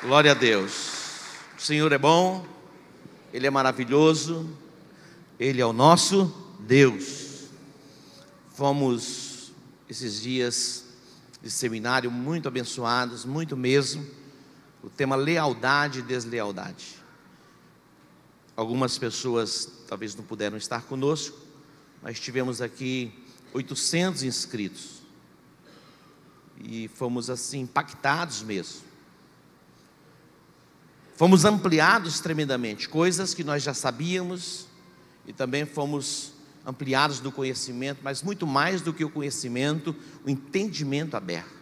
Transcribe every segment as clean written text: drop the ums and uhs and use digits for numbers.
Glória a Deus. O Senhor é bom, Ele é maravilhoso, Ele é o nosso Deus. Fomos esses dias de seminário muito abençoados, muito mesmo. O tema lealdade e deslealdade. Algumas pessoas talvez não puderam estar conosco, mas tivemos aqui 800 inscritos. E fomos assim impactados mesmo. Fomos ampliados tremendamente, coisas que nós já sabíamos, e também fomos ampliados do conhecimento, mas muito mais do que o conhecimento, o entendimento aberto.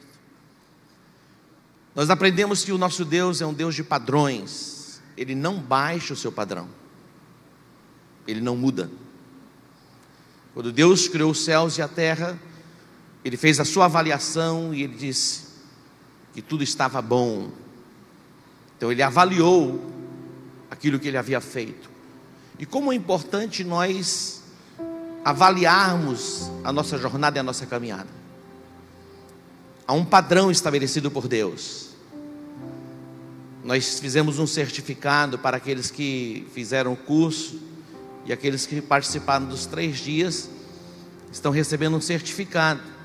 Nós aprendemos que o nosso Deus é um Deus de padrões. Ele não baixa o seu padrão, Ele não muda. Quando Deus criou os céus e a terra, Ele fez a sua avaliação e Ele disse que tudo estava bom. Então Ele avaliou aquilo que Ele havia feito. E como é importante nós avaliarmos a nossa jornada e a nossa caminhada. Há um padrão estabelecido por Deus. Nós fizemos um certificado para aqueles que fizeram o curso, e aqueles que participaram dos 3 dias estão recebendo um certificado.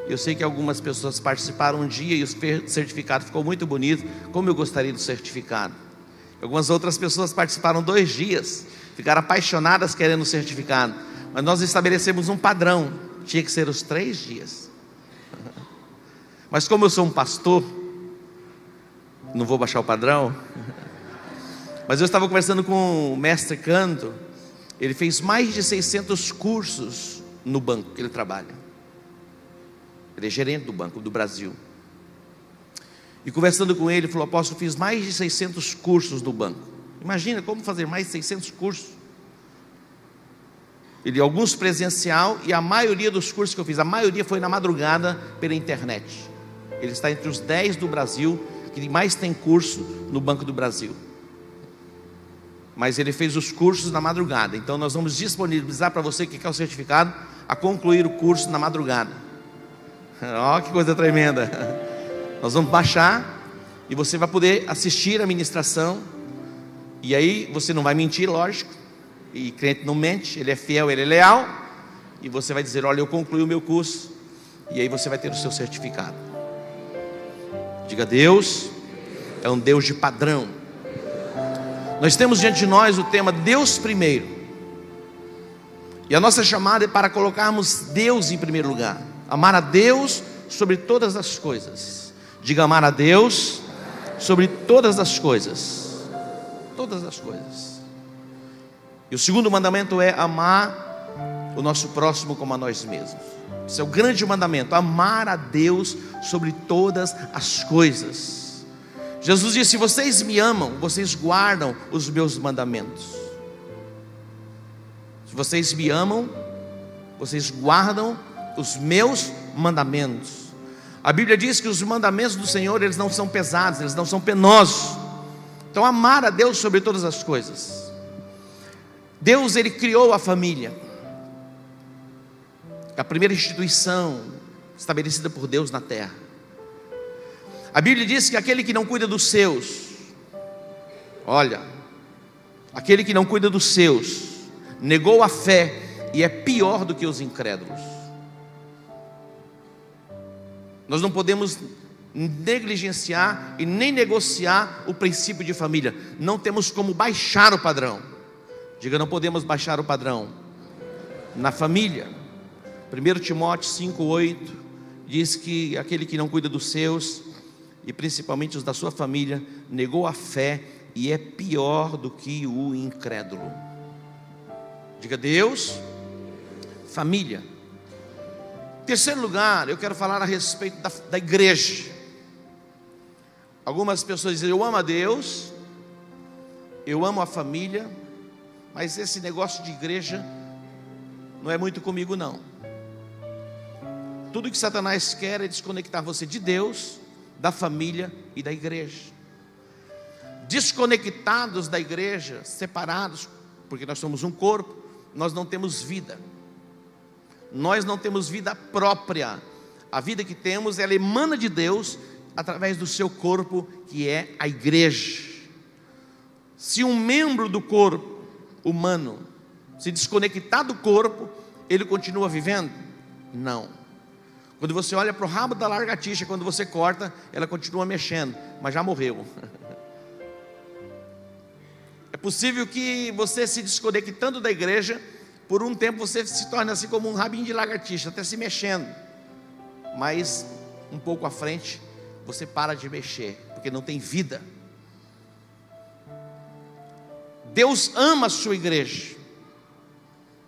Eu sei que algumas pessoas participaram um dia e o certificado ficou muito bonito, como eu gostaria do certificado. Algumas outras pessoas participaram 2 dias, ficaram apaixonadas querendo o certificado. Mas nós estabelecemos um padrão, tinha que ser os 3 dias. Mas como eu sou um pastor, não vou baixar o padrão. Mas eu estava conversando com o mestre Canto. Ele fez mais de 600 cursos no banco que ele trabalha. Ele é gerente do Banco do Brasil. E conversando com ele, ele falou: apóstolo, fiz mais de 600 cursos no banco. Imagina como fazer mais de 600 cursos. Ele, alguns presencial, e a maioria dos cursos que eu fiz, a maioria foi na madrugada pela internet. Ele está entre os 10 do Brasil que mais tem curso no Banco do Brasil. Mas ele fez os cursos na madrugada. Então nós vamos disponibilizar para você que quer o certificado a concluir o curso na madrugada. Ó, que coisa tremenda. Nós vamos baixar e você vai poder assistir a ministração. E aí você não vai mentir, lógico. E crente não mente, ele é fiel, ele é leal. E você vai dizer: olha, eu concluí o meu curso. E aí você vai ter o seu certificado. Diga: Deus é um Deus de padrão. Nós temos diante de nós o tema Deus primeiro. E a nossa chamada é para colocarmos Deus em primeiro lugar. Amar a Deus sobre todas as coisas. Diga: amar a Deus sobre todas as coisas. Todas as coisas. E o segundo mandamento é amar o nosso próximo como a nós mesmos. Esse é o grande mandamento: amar a Deus sobre todas as coisas. Jesus disse: se vocês me amam, vocês guardam os meus mandamentos. Se vocês me amam, vocês guardam os meus mandamentos. A Bíblia diz que os mandamentos do Senhor, eles não são pesados, eles não são penosos. Então amar a Deus sobre todas as coisas. Deus, Ele criou a família, a primeira instituição estabelecida por Deus na terra. A Bíblia diz que aquele que não cuida dos seus, olha, aquele que não cuida dos seus, negou a fé e é pior do que os incrédulos. Nós não podemos negligenciar e nem negociar o princípio de família. Não temos como baixar o padrão. Diga: não podemos baixar o padrão na família. 1 Timóteo 5,8 diz que aquele que não cuida dos seus, e principalmente os da sua família, negou a fé e é pior do que o incrédulo. Diga: Deus, família. Terceiro lugar, eu quero falar a respeito da igreja. Algumas pessoas dizem: eu amo a Deus, eu amo a família, mas esse negócio de igreja não é muito comigo não. Tudo que Satanás quer é desconectar você de Deus, da família e da igreja. Desconectados da igreja, separados, porque nós somos um corpo, nós não temos vida. Nós não temos vida própria. A vida que temos, ela emana de Deus, através do seu corpo, que é a igreja. Se um membro do corpo humano se desconectar do corpo, ele continua vivendo? Não. Quando você olha para o rabo da lagartixa, quando você corta, ela continua mexendo, mas já morreu. É possível que você, se desconectando da igreja, por um tempo você se torne assim como um rabinho de lagartixa, até se mexendo, mas um pouco à frente você para de mexer, porque não tem vida. Deus ama a sua igreja,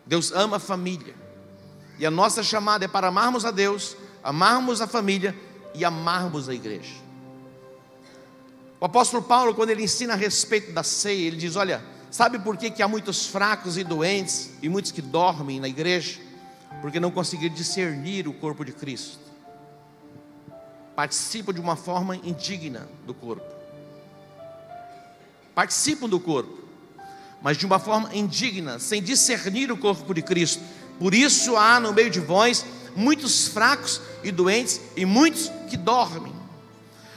Deus ama a família, e a nossa chamada é para amarmos a Deus, amarmos a família e amarmos a igreja. O apóstolo Paulo, quando ele ensina a respeito da ceia, ele diz: olha, sabe por que há muitos fracos e doentes, e muitos que dormem na igreja? Porque não conseguiram discernir o corpo de Cristo, participam de uma forma indigna do corpo, participam do corpo, mas de uma forma indigna, sem discernir o corpo de Cristo. Por isso há no meio de vós muitos fracos e doentes, e muitos que dormem.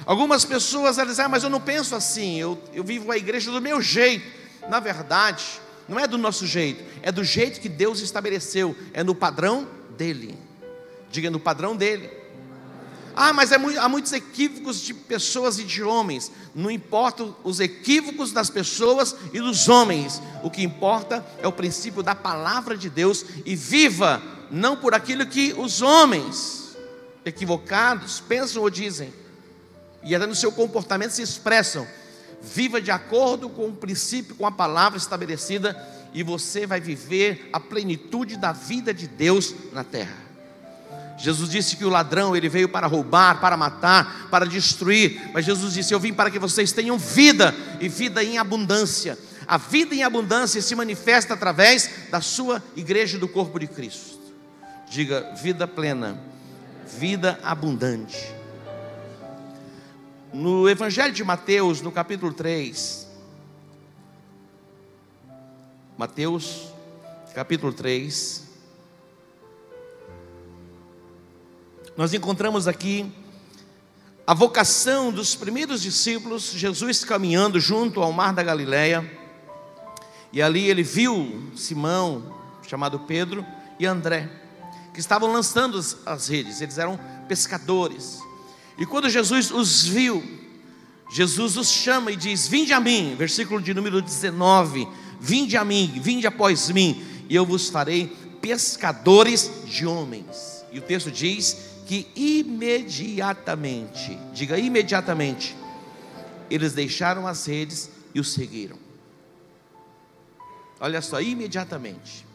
Algumas pessoas elas dizem: mas eu não penso assim, eu vivo a igreja do meu jeito. Na verdade, não é do nosso jeito, é do jeito que Deus estabeleceu, é no padrão dele. Diga: no padrão dele. Mas há muitos equívocos de pessoas e de homens. Não importa os equívocos das pessoas e dos homens, o que importa é o princípio da palavra de Deus. E viva não por aquilo que os homens equivocados pensam ou dizem, e até no seu comportamento se expressam. Viva de acordo com o princípio, com a palavra estabelecida, e você vai viver a plenitude da vida de Deus na terra. Jesus disse que o ladrão, ele veio para roubar, para matar, para destruir, mas Jesus disse: eu vim para que vocês tenham vida, e vida em abundância. A vida em abundância se manifesta através da sua igreja, do corpo de Cristo. Diga: vida plena, vida abundante. No Evangelho de Mateus, no capítulo 3, Mateus, capítulo 3, nós encontramos aqui a vocação dos primeiros discípulos. Jesus caminhando junto ao mar da Galileia, e ali ele viu Simão, chamado Pedro, e André, que estavam lançando as redes. Eles eram pescadores. E quando Jesus os viu, Jesus os chama e diz: vinde a mim, versículo de número 19, vinde a mim, vinde após mim, e eu vos farei pescadores de homens. E o texto diz que imediatamente, diga imediatamente, eles deixaram as redes e o seguiram. Olha só, imediatamente.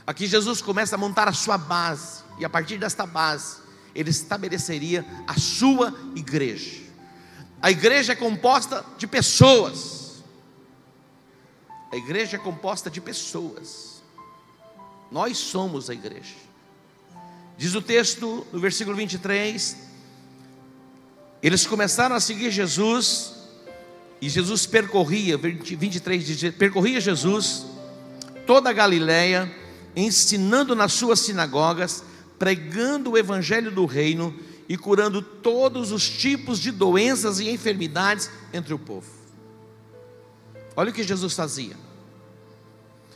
Aqui Jesus começa a montar a sua base, e a partir desta base ele estabeleceria a sua igreja. A igreja é composta de pessoas. A igreja é composta de pessoas. Nós somos a igreja. Diz o texto no versículo 23, eles começaram a seguir Jesus, e Jesus percorria, 23 diz, percorria Jesus toda a Galileia, ensinando nas suas sinagogas, pregando o evangelho do reino e curando todos os tipos de doenças e enfermidades entre o povo. Olha o que Jesus fazia.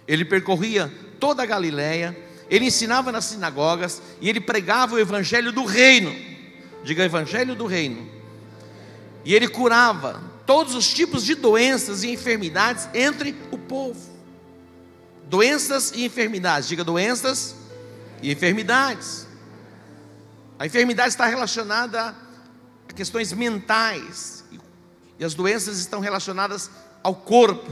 Ele percorria toda a Galileia, ele ensinava nas sinagogas e ele pregava o evangelho do reino. Diga: evangelho do reino. E ele curava todos os tipos de doenças e enfermidades entre o povo. Doenças e enfermidades. Diga: doenças e enfermidades. A enfermidade está relacionada a questões mentais, e as doenças estão relacionadas ao corpo.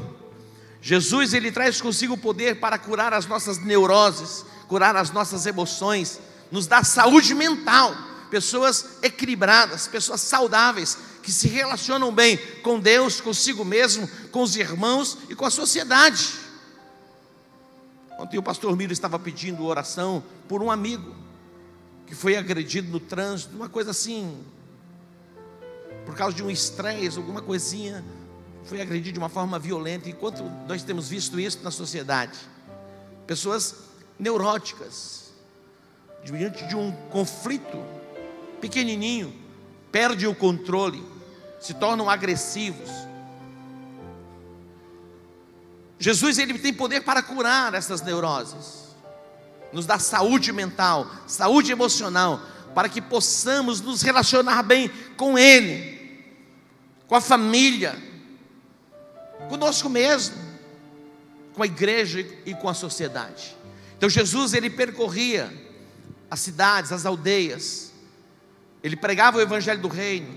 Jesus, ele traz consigo o poder para curar as nossas neuroses, curar as nossas emoções, nos dá saúde mental. Pessoas equilibradas, pessoas saudáveis, que se relacionam bem com Deus, consigo mesmo, com os irmãos e com a sociedade. Ontem o pastor Miro estava pedindo oração por um amigo que foi agredido no trânsito, uma coisa assim, por causa de um estresse, alguma coisinha, foi agredido de uma forma violenta. Enquanto nós temos visto isso na sociedade, pessoas neuróticas, diante de um conflito pequenininho, perdem o controle, se tornam agressivos. Jesus, ele tem poder para curar essas neuroses, nos dá saúde mental, saúde emocional, para que possamos nos relacionar bem com Ele, com a família, conosco mesmo, com a igreja e com a sociedade. Então Jesus, ele percorria as cidades, as aldeias, ele pregava o evangelho do reino,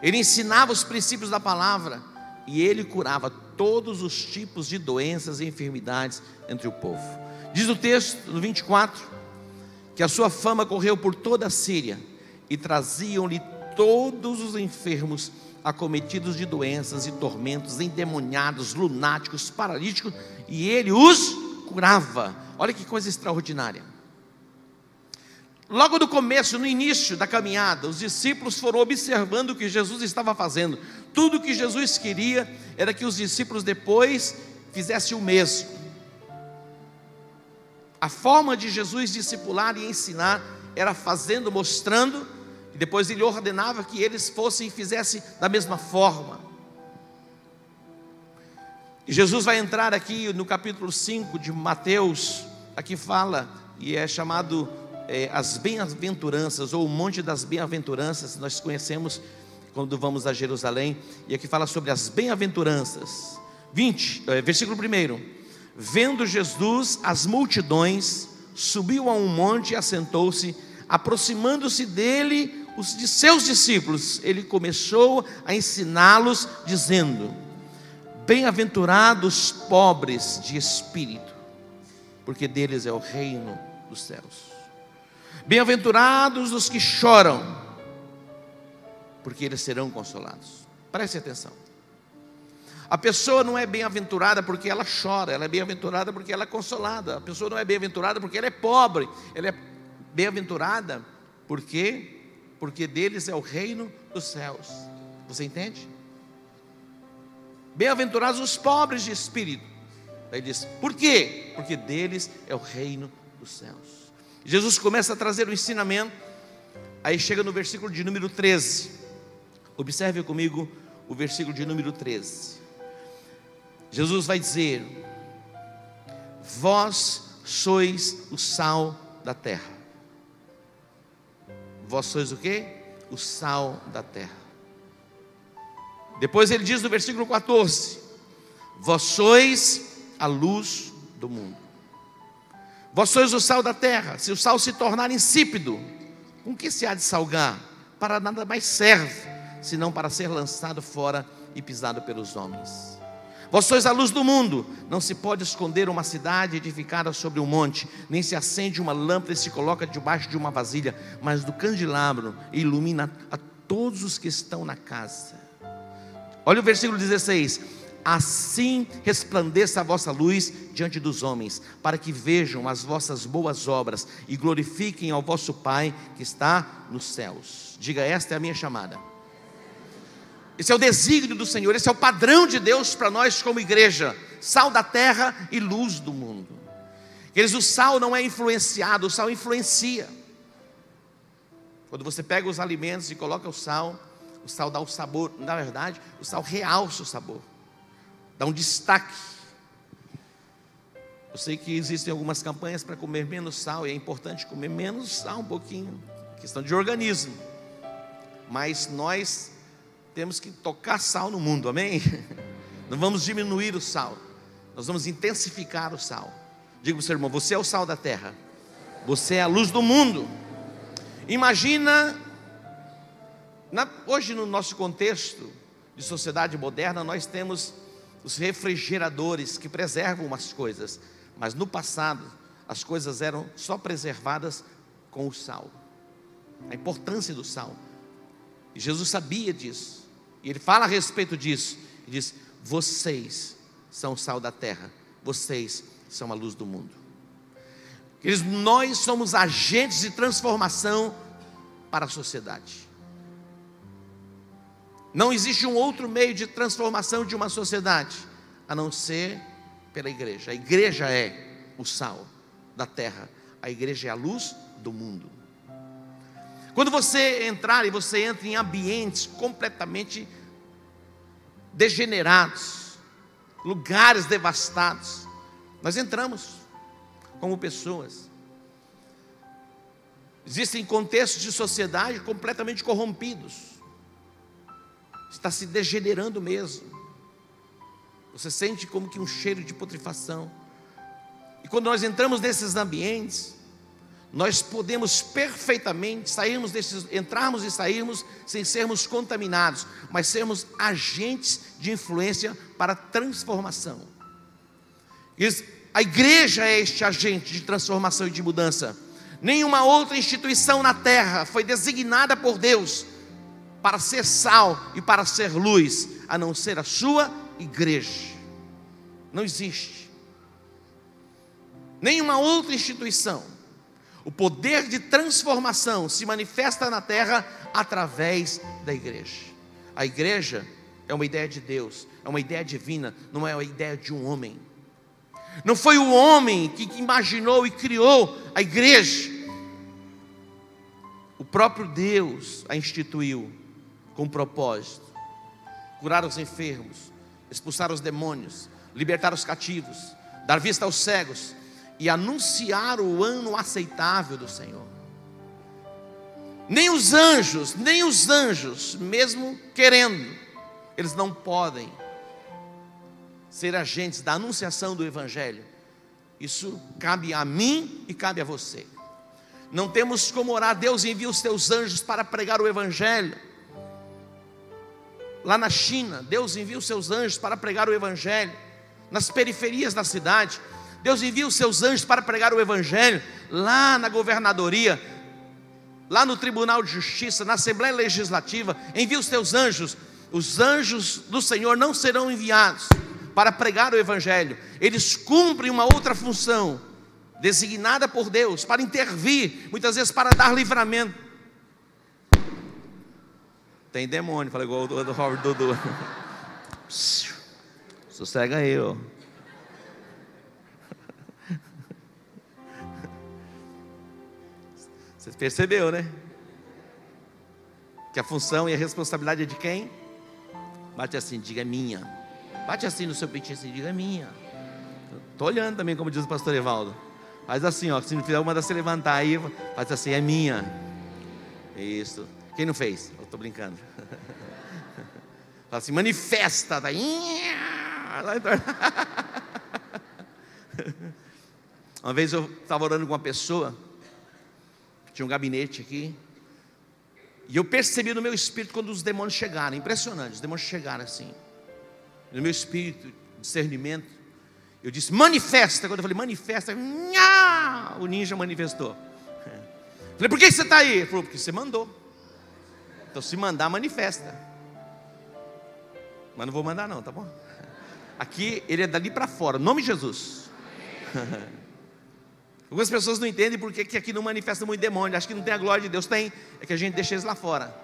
ele ensinava os princípios da palavra, e ele curava todos os tipos de doenças e enfermidades entre o povo. Diz o texto, no 24, que a sua fama correu por toda a Síria, e traziam-lhe todos os enfermos, acometidos de doenças e tormentos, endemoniados, lunáticos, paralíticos, e ele os curava. Olha que coisa extraordinária. Logo no começo, no início da caminhada, os discípulos foram observando o que Jesus estava fazendo. Tudo o que Jesus queria era que os discípulos depois fizessem o mesmo. A forma de Jesus discipular e ensinar era fazendo, mostrando, e depois ele ordenava que eles fossem e fizessem da mesma forma. E Jesus vai entrar aqui no capítulo 5 de Mateus, aqui fala, e é chamado as bem-aventuranças, ou o Monte das Bem-aventuranças, nós conhecemos quando vamos a Jerusalém, e aqui fala sobre as bem-aventuranças. Versículo 1: vendo Jesus as multidões, subiu a um monte e assentou-se. Aproximando-se dele de seus discípulos, ele começou a ensiná-los, dizendo: bem-aventurados pobres de espírito, porque deles é o reino dos céus. Bem-aventurados os que choram, porque eles serão consolados. Preste atenção. A pessoa não é bem-aventurada porque ela chora, ela é bem-aventurada porque ela é consolada. A pessoa não é bem-aventurada porque ela é pobre, ela é bem-aventurada porque deles é o reino dos céus. Você entende? Bem-aventurados os pobres de espírito. Aí diz, por quê? Porque deles é o reino dos céus. Jesus começa a trazer o ensinamento. Aí chega no versículo de número 13. Observe comigo o versículo de número 13. Jesus vai dizer: vós sois o sal da terra. Vós sois o quê? O sal da terra. Depois ele diz no versículo 14: vós sois a luz do mundo. Vós sois o sal da terra. Se o sal se tornar insípido, com que se há de salgar? Para nada mais serve, senão para ser lançado fora e pisado pelos homens. Vós sois a luz do mundo. Não se pode esconder uma cidade edificada sobre um monte, nem se acende uma lâmpada e se coloca debaixo de uma vasilha, mas do candelabro, e ilumina a todos os que estão na casa. Olha o versículo 16: assim resplandeça a vossa luz diante dos homens, para que vejam as vossas boas obras e glorifiquem ao vosso Pai que está nos céus. Diga, esta é a minha chamada. Esse é o desígnio do Senhor, esse é o padrão de Deus para nós como igreja, sal da terra e luz do mundo. Queridos, o sal não é influenciado, o sal influencia. Quando você pega os alimentos e coloca o sal dá o sabor. Na verdade, o sal realça o sabor, dá um destaque. Eu sei que existem algumas campanhas para comer menos sal, e é importante comer menos sal um pouquinho, questão de organismo. Mas nós temos que tocar sal no mundo, amém? Não vamos diminuir o sal, nós vamos intensificar o sal. Diga para o seu irmão: você é o sal da terra, você é a luz do mundo. Imagina, hoje no nosso contexto de sociedade moderna, nós temos os refrigeradores que preservam umas coisas, mas no passado as coisas eram só preservadas com o sal. A importância do sal, e Jesus sabia disso, e ele fala a respeito disso, e diz: vocês são o sal da terra, vocês são a luz do mundo. Nós somos agentes de transformação para a sociedade. Não existe um outro meio de transformação de uma sociedade a não ser pela igreja. A igreja é o sal da terra, a igreja é a luz do mundo. Quando você entrar, e você entra em ambientes completamente degenerados, lugares devastados, nós entramos como pessoas. Existem contextos de sociedade completamente corrompidos, está se degenerando mesmo. Você sente como que um cheiro de putrefação. E quando nós entramos nesses ambientes, nós podemos perfeitamente entrarmos e sairmos sem sermos contaminados, mas sermos agentes de influência para transformação. A igreja é este agente de transformação e de mudança. Nenhuma outra instituição na terra foi designada por Deus para ser sal e para ser luz, a não ser a sua igreja. Não existe nenhuma outra instituição. O poder de transformação se manifesta na terra através da igreja. A igreja é uma ideia de Deus, é uma ideia divina, não é uma ideia de um homem. Não foi o homem que imaginou e criou a igreja. O próprio Deus a instituiu com um propósito: curar os enfermos, expulsar os demônios, libertar os cativos, dar vista aos cegos e anunciar o ano aceitável do Senhor. Nem os anjos, mesmo querendo, eles não podem ser agentes da anunciação do Evangelho. Isso cabe a mim e cabe a você. Não temos como orar: Deus envia os teus anjos para pregar o Evangelho. Lá na China, Deus envia os seus anjos para pregar o Evangelho. Nas periferias da cidade, Deus envia os seus anjos para pregar o Evangelho. Lá na governadoria, lá no Tribunal de Justiça, na Assembleia Legislativa, envia os teus anjos. Os anjos do Senhor não serão enviados para pregar o Evangelho. Eles cumprem uma outra função, designada por Deus, para intervir, muitas vezes para dar livramento. Tem demônio, fala igual o do Robert Dudu. Sossega aí, ó. Você percebeu, né? Que a função e a responsabilidade é de quem? Bate assim, diga: é minha. Bate assim no seu peitinho assim, diga: é minha. Estou olhando também, como diz o pastor Evaldo. Faz assim, ó, se não fizer, manda você levantar aí. Faz assim: é minha. Isso. Quem não fez? Eu estou brincando. Fala assim: manifesta. Uma vez eu estava orando com uma pessoa, tinha um gabinete aqui, e eu percebi no meu espírito quando os demônios chegaram. Impressionante, os demônios chegaram assim. No meu espírito, discernimento, eu disse: manifesta. Quando eu falei manifesta, o ninja manifestou. Falei: por que você está aí? Ele falou: porque você mandou. Então, se mandar, manifesta. Mas não vou mandar não, tá bom? Aqui, ele é dali para fora, em nome de Jesus. Algumas pessoas não entendem porque que aqui não manifesta muito demônio. Acho que não tem a glória de Deus. Tem, é que a gente deixa eles lá fora.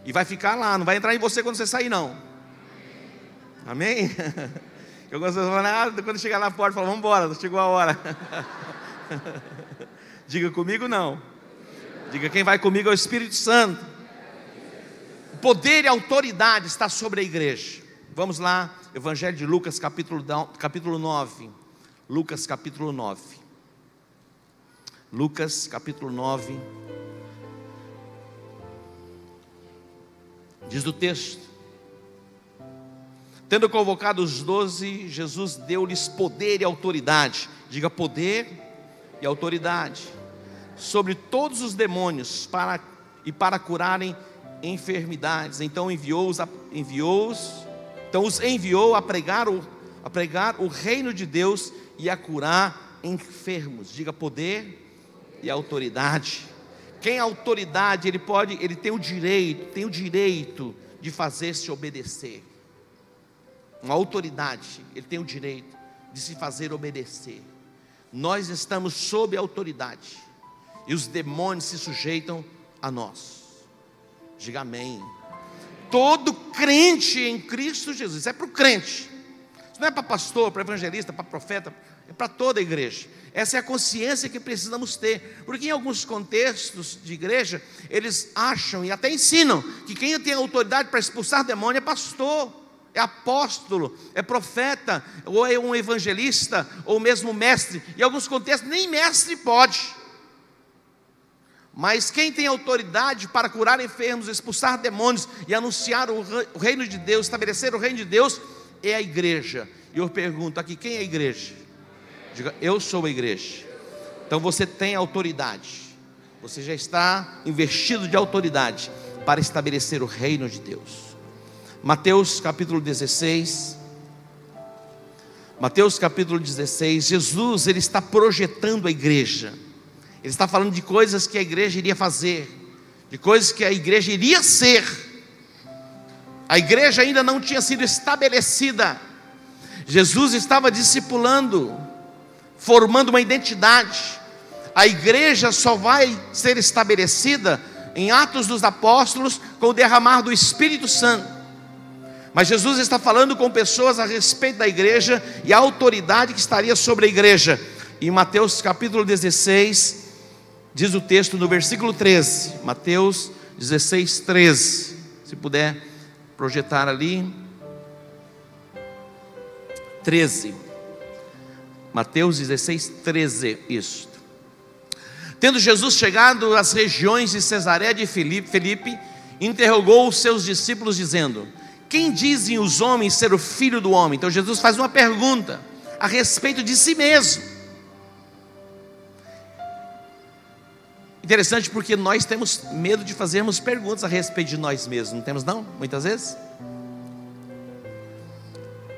E vai ficar lá, não vai entrar em você quando você sair não. Amém? Algumas pessoas falam: quando chegar lá fora, falam: vamos embora, chegou a hora. Diga: comigo não. Diga: quem vai comigo é o Espírito Santo. O poder e a autoridade está sobre a igreja. Vamos lá, Evangelho de Lucas, capítulo 9. Lucas, capítulo 9. Lucas, capítulo 9. Diz o texto: tendo convocado os 12, Jesus deu-lhes poder e autoridade. Diga: poder e autoridade sobre todos os demônios para curarem enfermidades. Então os enviou a pregar o reino de Deus e a curar enfermos. Diga: poder e autoridade. Quem é autoridade, ele tem o direito de fazer-se obedecer. Uma autoridade, ele tem o direito de se fazer obedecer. Nós estamos sob autoridade e os demônios se sujeitam a nós. Diga amém. Todo crente em Cristo Jesus, isso é para o crente. Isso não é para pastor, para evangelista, para profeta, é para toda a igreja. Essa é a consciência que precisamos ter, porque em alguns contextos de igreja, eles acham e até ensinam que quem tem autoridade para expulsar demônio é pastor, é apóstolo, é profeta, ou é um evangelista, ou mesmo mestre. Em alguns contextos nem mestre pode. Mas quem tem autoridade para curar enfermos, expulsar demônios e anunciar o reino de Deus, estabelecer o reino de Deus, é a igreja. E eu pergunto aqui, quem é a igreja? Diga, eu sou a igreja. Então você tem autoridade, você já está investido de autoridade para estabelecer o reino de Deus. Mateus capítulo 16. Mateus capítulo 16, Jesus, ele está projetando a igreja. Ele está falando de coisas que a igreja iria fazer, de coisas que a igreja iria ser. A igreja ainda não tinha sido estabelecida. Jesus estava discipulando, formando uma identidade. A igreja só vai ser estabelecida em Atos dos Apóstolos com o derramar do Espírito Santo. Mas Jesus está falando com pessoas a respeito da igreja e a autoridade que estaria sobre a igreja. Em Mateus capítulo 16, diz o texto no versículo 13, Mateus 16, 13, se puder projetar ali, 13, Mateus 16, 13, isso. Tendo Jesus chegado às regiões de Cesareia de Filipe, interrogou os seus discípulos dizendo: quem dizem os homens ser o filho do homem? Então Jesus faz uma pergunta a respeito de si mesmo. Interessante, porque nós temos medo de fazermos perguntas a respeito de nós mesmos, não temos não? Muitas vezes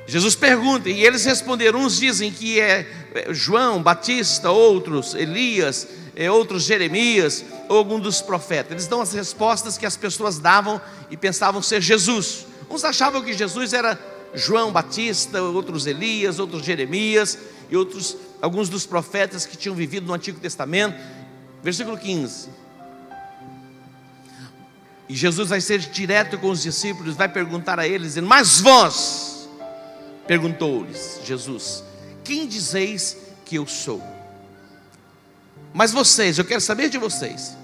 Jesus pergunta e eles responderam. Uns dizem que é João Batista, outros Elias, outros Jeremias, ou algum dos profetas. Eles dão as respostas que as pessoas davam e pensavam ser Jesus. Uns achavam que Jesus era João Batista, outros Elias, outros Jeremias e outros, alguns dos profetas que tinham vivido no Antigo Testamento. Versículo 15. E Jesus vai ser direto com os discípulos, vai perguntar a eles, dizendo: mas vós, perguntou-lhes Jesus, quem dizeis que eu sou? Mas vocês, eu quero saber de vocês.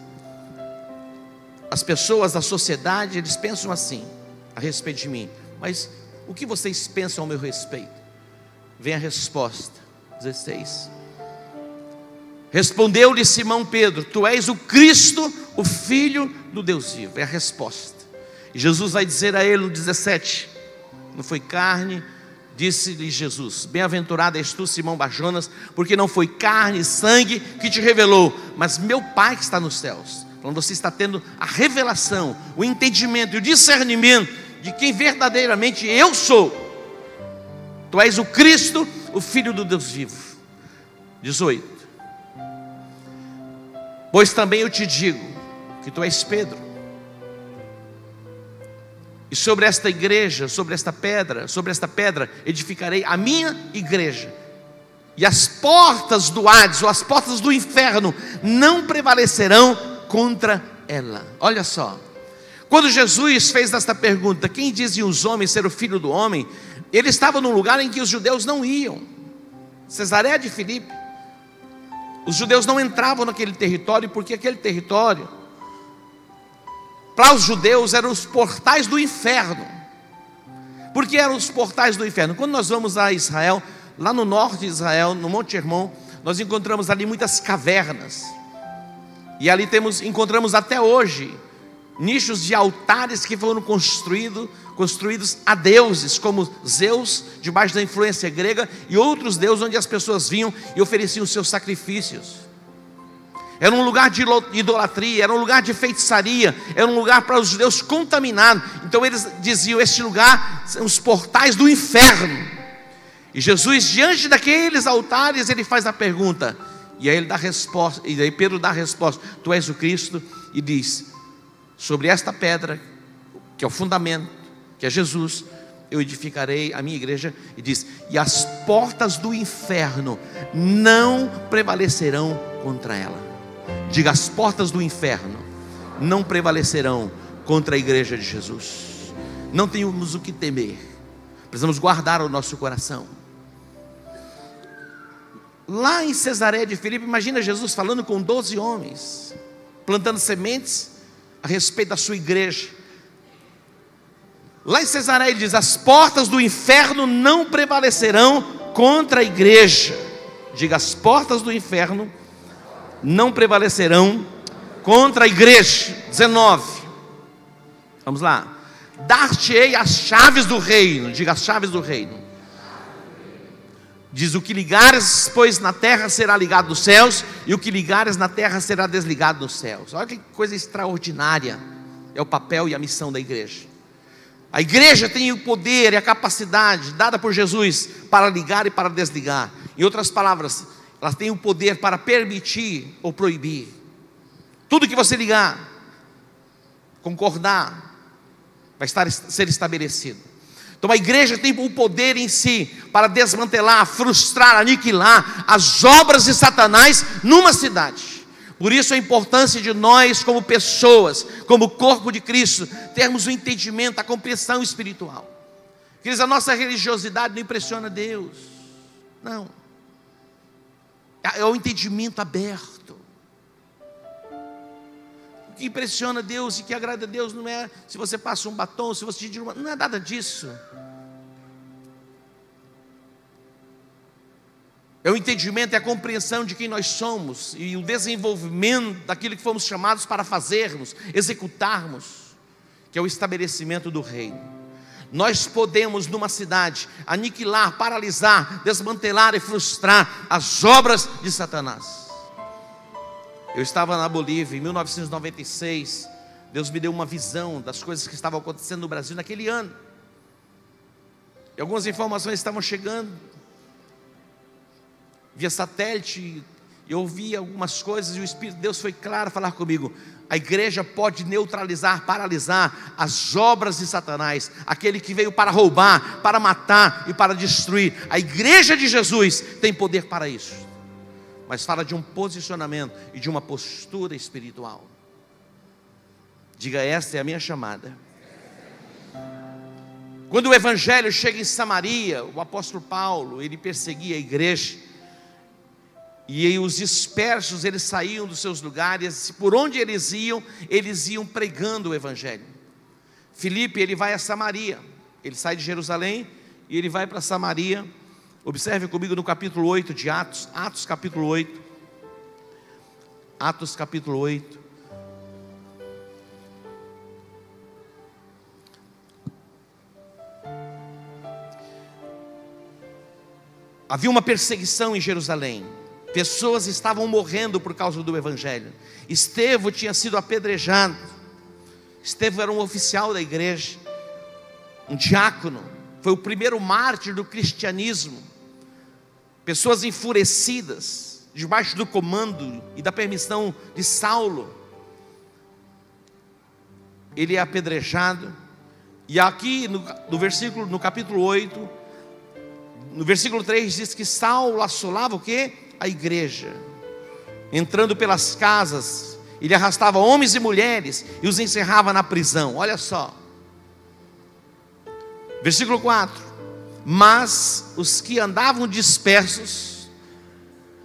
As pessoas da sociedade, eles pensam assim a respeito de mim, mas o que vocês pensam ao meu respeito? Vem a resposta, 16. Respondeu-lhe Simão Pedro: tu és o Cristo, o Filho do Deus vivo. É a resposta. E Jesus vai dizer a ele no 17: não foi carne, disse-lhe Jesus: bem-aventurado és tu, Simão Barjonas, porque não foi carne e sangue que te revelou, mas meu Pai que está nos céus. Então você está tendo a revelação, o entendimento e o discernimento de quem verdadeiramente eu sou. Tu és o Cristo, o Filho do Deus vivo. 18. Pois também eu te digo que tu és Pedro, e sobre esta igreja, sobre esta pedra edificarei a minha igreja, e as portas do Hades, ou as portas do inferno, não prevalecerão contra ela. Olha só, quando Jesus fez esta pergunta: quem dizem os homens ser o Filho do homem? Ele estava num lugar em que os judeus não iam, Cesareia de Filipe. Os judeus não entravam naquele território, porque aquele território, para os judeus, eram os portais do inferno. Por que eram os portais do inferno? Quando nós vamos a Israel, lá no norte de Israel, no Monte Hermon, nós encontramos ali muitas cavernas. E ali encontramos até hoje nichos de altares que foram construídos a deuses, como Zeus, debaixo da influência grega, e outros deuses onde as pessoas vinham e ofereciam os seus sacrifícios. Era um lugar de idolatria, era um lugar de feitiçaria, era um lugar para os judeus contaminado. Então eles diziam: este lugar são os portais do inferno. E Jesus, diante daqueles altares, ele faz a pergunta, e aí ele dá a resposta, e aí Pedro dá a resposta: tu és o Cristo, e diz: sobre esta pedra, que é o fundamento, que é Jesus, eu edificarei a minha igreja. E diz: e as portas do inferno não prevalecerão contra ela. Diga: as portas do inferno não prevalecerão contra a igreja de Jesus. Não temos o que temer, Precisamos guardar o nosso coração. Lá em Cesareia de Filipe, imagina Jesus falando com 12 homens, plantando sementes a respeito da sua igreja. Lá em Cesareia ele diz: as portas do inferno não prevalecerão contra a igreja. Diga: as portas do inferno não prevalecerão contra a igreja. 19. Vamos lá. Dar-te-ei as chaves do reino. Diga: as chaves do reino. Diz: o que ligares, pois, na terra será ligado nos céus, e o que ligares na terra será desligado nos céus. Olha que coisa extraordinária é o papel e a missão da igreja. A igreja tem o poder e a capacidade dada por Jesus para ligar e para desligar. Em outras palavras, ela tem o poder para permitir ou proibir. Tudo que você ligar, concordar, vai ser estabelecido. Então a igreja tem o poder em si para desmantelar, frustrar, aniquilar as obras de Satanás numa cidade. Por isso a importância de nós como pessoas, como corpo de Cristo, termos o entendimento, a compreensão espiritual. Queridos, a nossa religiosidade não impressiona Deus, não. É o entendimento aberto. O que impressiona Deus e que agrada a Deus não é se você passa um batom, se você tira uma... Não é nada disso. É o entendimento, é a compreensão de quem nós somos e o desenvolvimento daquilo que fomos chamados para fazermos, executarmos, que é o estabelecimento do reino. Nós podemos numa cidade aniquilar, paralisar, desmantelar e frustrar as obras de Satanás. Eu estava na Bolívia em 1996. Deus me deu uma visão das coisas que estavam acontecendo no Brasil naquele ano. E algumas informações estavam chegando via satélite. Eu ouvi algumas coisas e o Espírito de Deus foi claro a falar comigo. A igreja pode neutralizar, paralisar as obras de Satanás, aquele que veio para roubar, para matar e para destruir. A igreja de Jesus tem poder para isso. Mas fala de um posicionamento e de uma postura espiritual. Diga: esta é a minha chamada. Quando o evangelho chega em Samaria, o apóstolo Paulo, ele perseguia a igreja. E os dispersos, eles saíam dos seus lugares, por onde eles iam pregando o evangelho. Filipe, ele vai a Samaria, ele sai de Jerusalém e ele vai para Samaria. Observe comigo no capítulo 8 de Atos, Atos capítulo 8. Atos capítulo 8. Havia uma perseguição em Jerusalém. Pessoas estavam morrendo por causa do evangelho. Estevão tinha sido apedrejado. Estevão era um oficial da igreja, um diácono, foi o primeiro mártir do cristianismo. Pessoas enfurecidas, debaixo do comando e da permissão de Saulo, ele é apedrejado. E aqui no capítulo 8, no versículo 3 diz que Saulo assolava o quê? A igreja, entrando pelas casas, ele arrastava homens e mulheres e os encerrava na prisão. Olha só, versículo 4: mas os que andavam dispersos,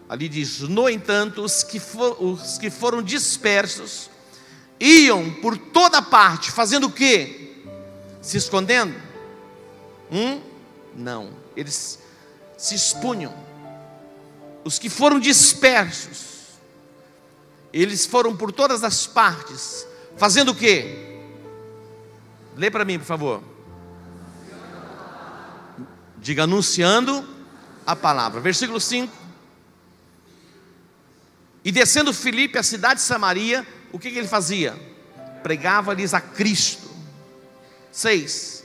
ali diz: no entanto, os que foram dispersos, iam por toda parte, fazendo o quê? Se escondendo? Não, eles se expunham. Os que foram dispersos, eles foram por todas as partes, fazendo o quê? Lê para mim, por favor. Diga: anunciando a palavra. Versículo 5. E descendo Filipe à cidade de Samaria, o que ele fazia? Pregava-lhes a Cristo. 6.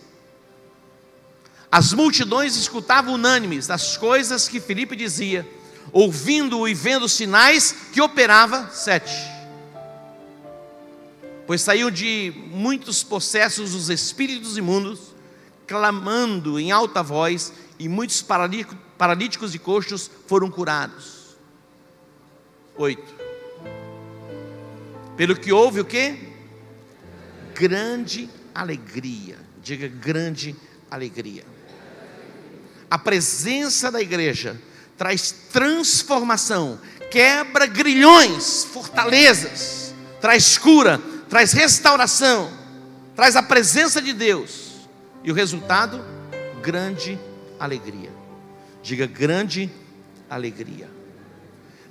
As multidões escutavam unânimes as coisas que Filipe dizia, ouvindo-o e vendo os sinais que operava. 7. Pois saíam de muitos possessos os espíritos imundos, clamando em alta voz, e muitos paralíticos e coxos foram curados. 8. Pelo que houve o quê? Grande alegria. Diga: grande alegria. A presença da igreja traz transformação, quebra grilhões, fortalezas, traz cura, traz restauração, traz a presença de Deus. E o resultado? Grande alegria. Diga: grande alegria.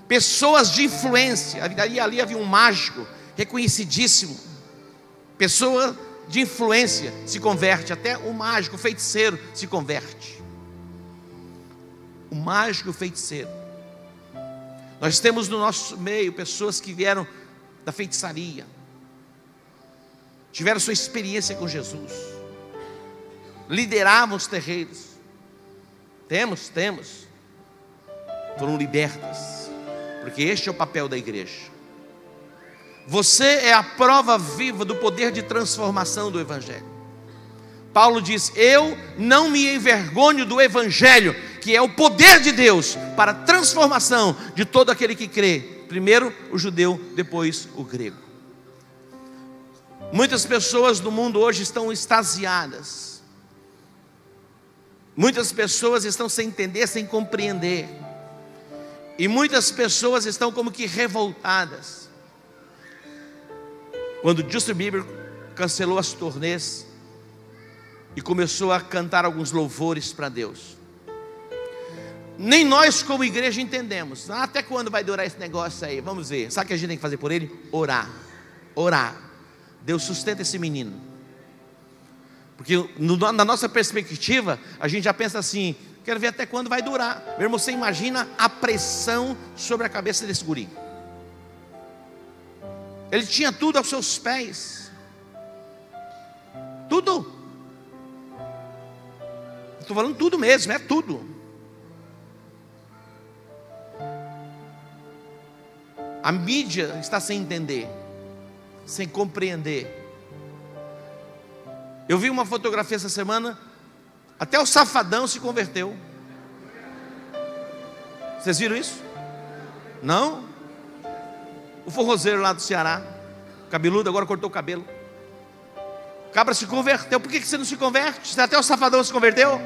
Pessoas de influência. Ali havia um mágico reconhecidíssimo. Pessoa de influência se converte. Até o mágico, o feiticeiro se converte. O mágico e o feiticeiro. Nós temos no nosso meio pessoas que vieram da feitiçaria, tiveram sua experiência com Jesus, lideravam os terreiros. Temos, foram libertas, porque este é o papel da igreja. Você é a prova viva do poder de transformação do Evangelho. Paulo diz: eu não me envergonho do Evangelho, que é o poder de Deus para a transformação de todo aquele que crê. Primeiro o judeu, depois o grego. Muitas pessoas do mundo hoje estão extasiadas. Muitas pessoas estão sem entender, sem compreender. E muitas pessoas estão como que revoltadas. Quando Justin Bieber cancelou as turnês e começou a cantar alguns louvores para Deus, nem nós como igreja entendemos. Até quando vai durar esse negócio aí? Vamos ver. Sabe o que a gente tem que fazer por ele? Orar. Orar. Deus sustenta esse menino. Porque na nossa perspectiva, a gente já pensa assim: quero ver até quando vai durar. Meu irmão, você imagina a pressão sobre a cabeça desse guri. Ele tinha tudo aos seus pés. Tudo. Estou falando tudo mesmo, é tudo. A mídia está sem entender, sem compreender. Eu vi uma fotografia essa semana, até o Safadão se converteu. Vocês viram isso? Não? O forrozeiro lá do Ceará, cabeludo, agora cortou o cabelo. O cabra se converteu. Por que você não se converte? Se até o Safadão se converteu?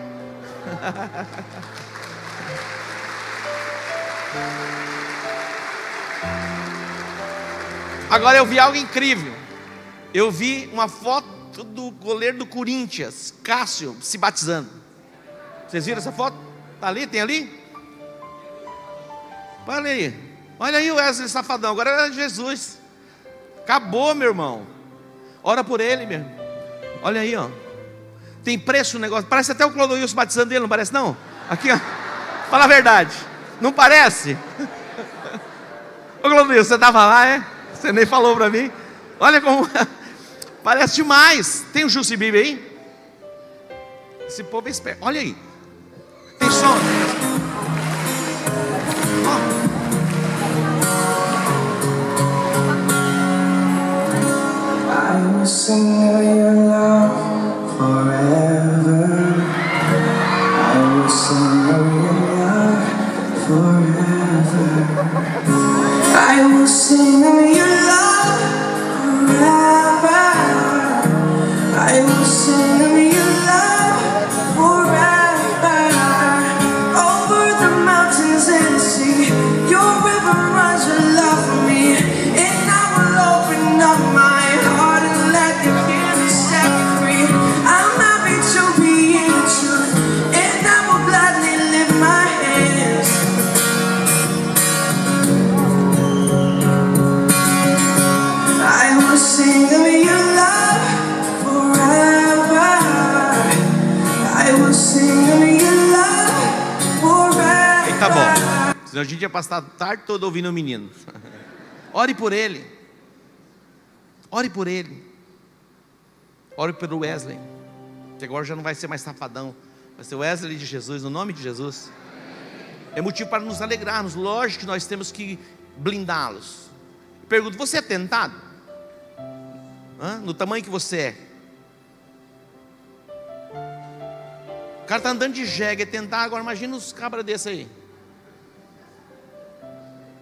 Agora eu vi algo incrível. Eu vi uma foto do goleiro do Corinthians, Cássio, se batizando. Vocês viram essa foto? Está ali? Tem ali? Olha aí. Olha aí o Wesley Safadão. Agora era Jesus. Acabou, meu irmão. Ora por ele, meu irmão. Olha aí, ó. Tem preço o negócio. Parece até o Clodoilson batizando ele, não parece não? Aqui, ó. Fala a verdade. Não parece? Ô Clodoilson, você estava lá, é? Você nem falou para mim. Olha como parece demais. Tem o Justin Bieber aí? Esse povo é esperto. Olha aí. Tem som. I will sing of your love forever. I will sing of your love forever. I will sing of your love forever. I will sing of your love forever. Over the mountains and the sea, your river runs your love for me. And I will open up my heart and let you hear me set me free. I'm happy to be in the truth, and I will gladly lift my hands. I will sing of your love forever. I will sing of your love forever. Tá bom. Senão a gente ia passar a tarde toda ouvindo o menino. Ore por ele. Ore por ele. Ore pelo Wesley, que agora já não vai ser mais Safadão, vai ser Wesley de Jesus, no nome de Jesus. É motivo para nos alegrarmos. Lógico que nós temos que blindá-los. Pergunto: você é tentado? No tamanho que você é? O cara está andando de jegue, é tentar. Agora imagina os cabras desses aí.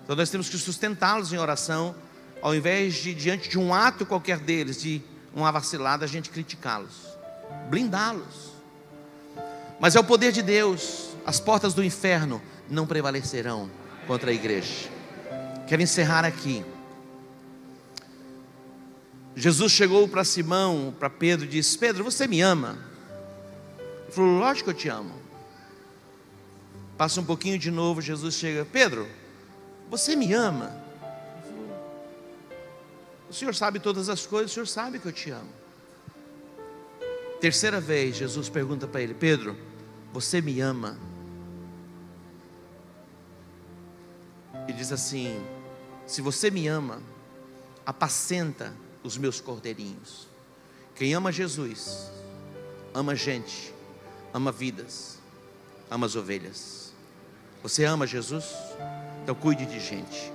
Então nós temos que sustentá-los em oração, ao invés de, diante de um ato qualquer deles, de uma vacilada, a gente criticá-los, blindá-los. Mas é o poder de Deus. As portas do inferno não prevalecerão contra a igreja. Quero encerrar aqui. Jesus chegou para Simão, para Pedro e disse: Pedro, você me ama? Ele falou: lógico que eu te amo. Passa um pouquinho de novo, Jesus chega: Pedro, você me ama? O Senhor sabe todas as coisas, o Senhor sabe que eu te amo. Terceira vez, Jesus pergunta para ele: Pedro, você me ama? E diz assim: se você me ama, apacenta os meus cordeirinhos. Quem ama Jesus, ama gente, ama vidas, ama as ovelhas. Você ama Jesus? Então cuide de gente.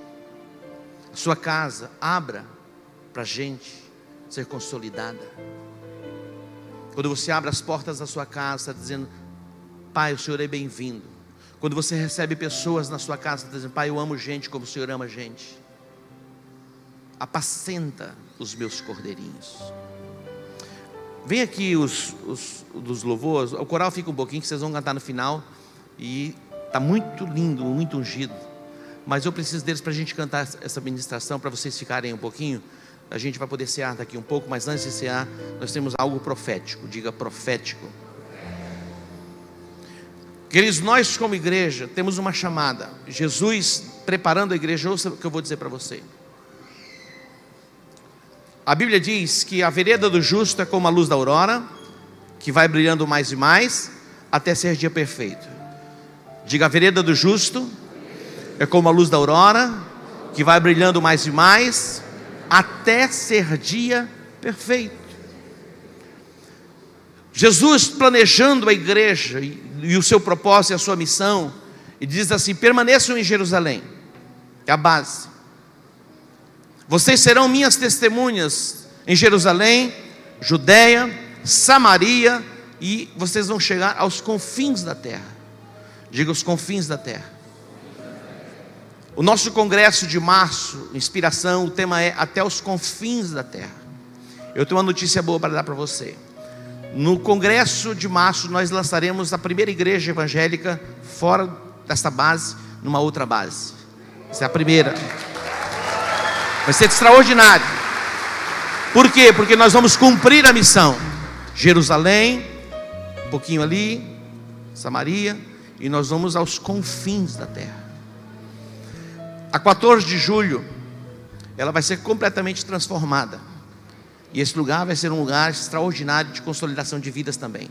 A sua casa, abra para gente ser consolidada. Quando você abre as portas da sua casa, está dizendo: Pai, o Senhor é bem-vindo. Quando você recebe pessoas na sua casa, está dizendo: Pai, eu amo gente como o Senhor ama gente. Apacenta os meus cordeirinhos. Vem aqui os dos louvores. O coral fica um pouquinho, que vocês vão cantar no final. E está muito lindo, muito ungido. Mas eu preciso deles para a gente cantar essa ministração, para vocês ficarem um pouquinho. A gente vai poder cear daqui um pouco, mas antes de cear, nós temos algo profético. Diga profético. Queridos, nós como igreja temos uma chamada. Jesus preparando a igreja. Ouça o que eu vou dizer para você. A Bíblia diz que a vereda do justo é como a luz da aurora, que vai brilhando mais e mais, até ser dia perfeito. Diga: a vereda do justo é como a luz da aurora, que vai brilhando mais e mais, até ser dia perfeito. Jesus planejando a igreja e o seu propósito e a sua missão, e diz assim: permaneçam em Jerusalém, é a base. Vocês serão minhas testemunhas em Jerusalém, Judeia, Samaria, e vocês vão chegar aos confins da terra. Diga: os confins da terra. O nosso congresso de março, inspiração, o tema é até os confins da terra. Eu tenho uma notícia boa para dar para você. No congresso de março nós lançaremos a primeira igreja evangélica fora dessa base, numa outra base. Essa é a primeira. Vai ser extraordinário. Por quê? Porque nós vamos cumprir a missão. Jerusalém, um pouquinho ali, Samaria, e nós vamos aos confins da terra. A 14 de julho, ela vai ser completamente transformada. E esse lugar vai ser um lugar extraordinário de consolidação de vidas também.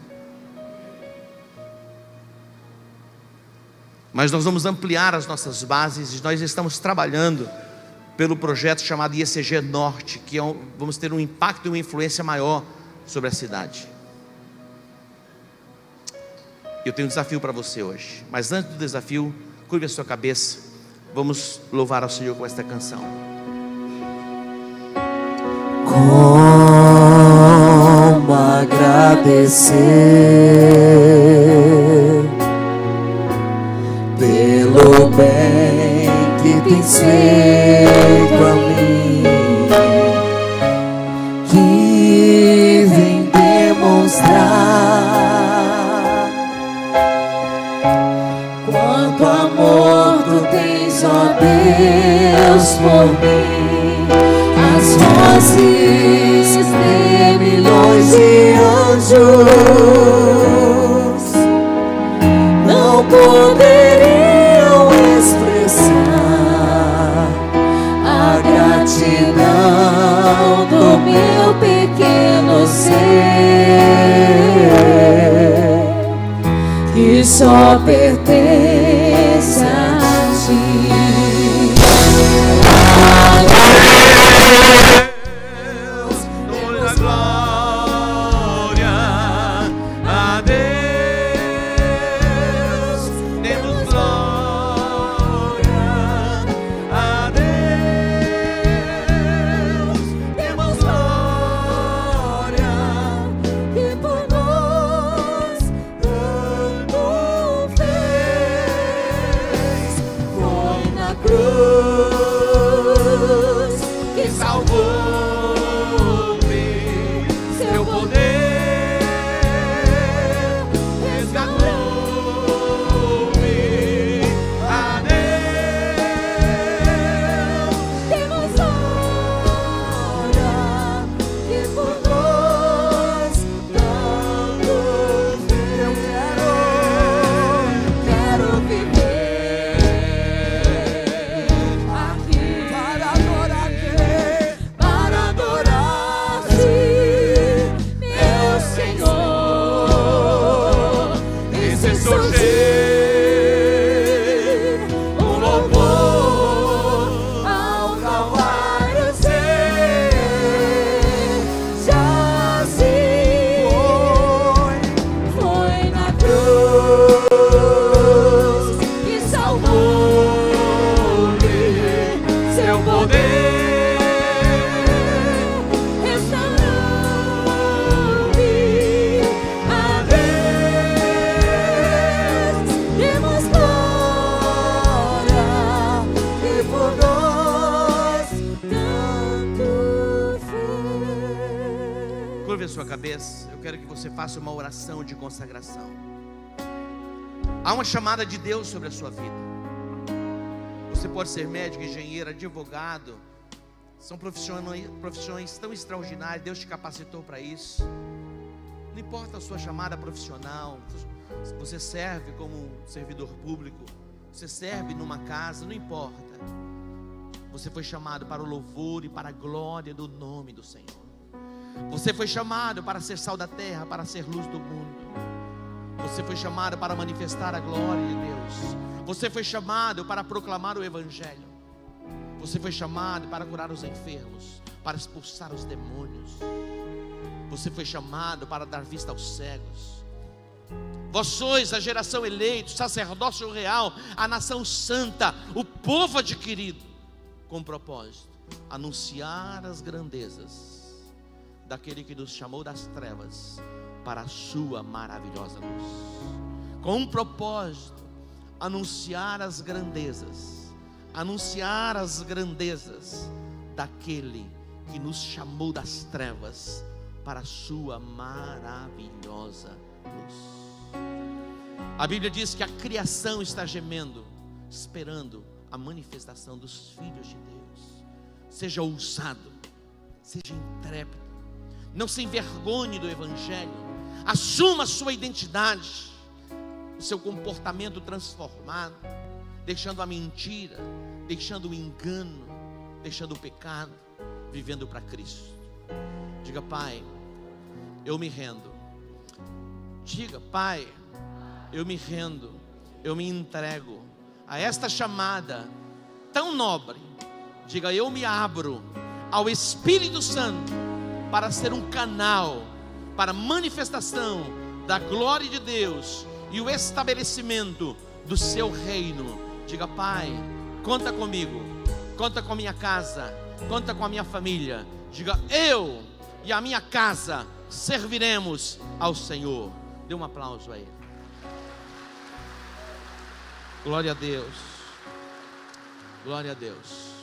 Mas nós vamos ampliar as nossas bases, e nós estamos trabalhando pelo projeto chamado IECG Norte, que vamos ter um impacto e uma influência maior sobre a cidade. Eu tenho um desafio para você hoje, mas antes do desafio, curve a sua cabeça. Vamos louvar ao Senhor com esta canção. Como agradecer pelo bem que tens feito a mim, que vem demonstrar quanto amor tu tens, ó Deus, por mim. As vozes de milhões de anjos não poderiam expressar a gratidão do meu pequeno ser, que só pertence a ti. vez, eu quero que você faça uma oração de consagração. Há uma chamada de Deus sobre a sua vida. Você pode ser médico, engenheiro, advogado. São profissões tão extraordinárias. Deus te capacitou para isso. Não importa a sua chamada profissional. Você serve como servidor público, você serve numa casa, não importa. Você foi chamado para o louvor e para a glória do nome do Senhor. Você foi chamado para ser sal da terra, para ser luz do mundo. Você foi chamado para manifestar a glória de Deus. Você foi chamado para proclamar o Evangelho. Você foi chamado para curar os enfermos, para expulsar os demônios. Você foi chamado para dar vista aos cegos. Vós sois a geração eleita, o sacerdócio real, a nação santa, o povo adquirido, com um propósito: anunciar as grandezas daquele que nos chamou das trevas para a sua maravilhosa luz. Com um propósito: anunciar as grandezas daquele que nos chamou das trevas para a sua maravilhosa luz. A Bíblia diz que a criação está gemendo, esperando a manifestação dos filhos de Deus. Seja ousado, seja intrépido, não se envergonhe do Evangelho, assuma a sua identidade, o seu comportamento transformado, deixando a mentira, deixando o engano, deixando o pecado, vivendo para Cristo. Diga: Pai, eu me rendo. Diga: Pai, eu me rendo, eu me entrego a esta chamada tão nobre. Diga: eu me abro ao Espírito Santo para ser um canal para a manifestação da glória de Deus e o estabelecimento do seu reino. Diga: Pai, conta comigo, conta com a minha casa, conta com a minha família. Diga: eu e a minha casa serviremos ao Senhor. Dê um aplauso a Ele. Glória a Deus. Glória a Deus.